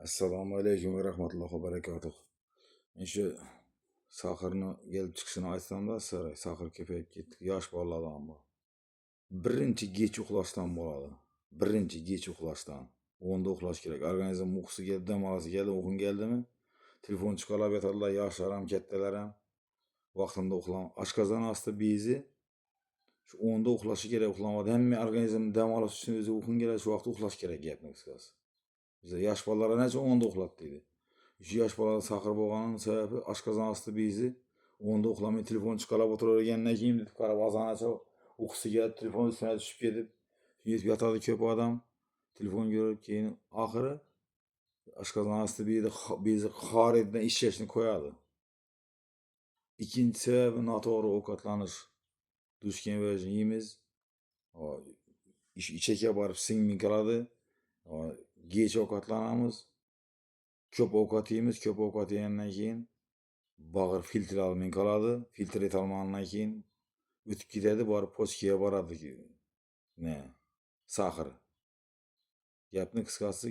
Assalomu alaykum va rahmatullohi va barakatuh. Men shu Sohirni kelib chiqishini aytsam-da, Sohir ko'payib ketdi. Yosh bolalardan bu. Birinchi kech uxlashdan bo'ladi. Birinchi kech uxlashdan. Onda uxlash kerak. Organizm uyqusi keldi, dam olasi keldi, uxun keldimi? Telefon chiqarib yotadilar, yoshlar ham, kattalar ham. Vaqtida uxlam. Oshqozon osti bezi shu onda uxlashi kerak, uxlamadi. Hamma organizm dam olish uchun o'zi uxun keladi, shu vaqtda uxlash kerak gapni qisqasi. Bize yosh bolalar necha onda uxlab deydi. Shu yosh bolalar Sohir bo'lganining sababi oshqozon osti bezi onda uxlamay telefon chiqarib o'tiravergandan keyin deb qarab ozanacha uyqusi kelib telefon ustiga tushib ketib yotadi ko'p odam. Telefon ko'rib keyin oxiri oshqozon osti bezi xoriydan ishlashni qo'yadi. Ikkinchi sababi noto'g'ri ovqatlanish. Dushkan vajin yeymiz. Ichakka borib singmay qoladi. Kech ovqatlanamiz. Ko'p ovqat yeymiz, ko'p ovqat yegandan keyin bag'ir filtr olmay qoladi. Filtr etolmagandan keyin o'tib ketadi, borib pochkaga boradi. Sohir. Gapni qisqasi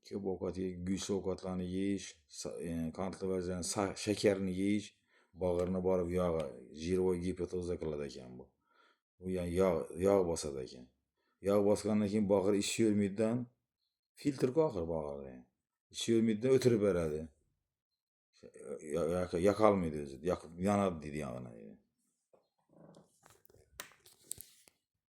ko'p ovqat yeyish, go'sht ovqatlarni yeyish, qandli vazidan shakarni yeyish bag'irni borib jirovoy gipoteza qiladi ekan bu. Bu yani yog' bosadi ekan. Yog' bosgandan keyin bag'ir ish yurmaydidan filtrga oxir bag'irda. Ish yurmaydidan o'tirib beradi. Yoqolmaydi o'zi. Yonadi deydi yog'ini.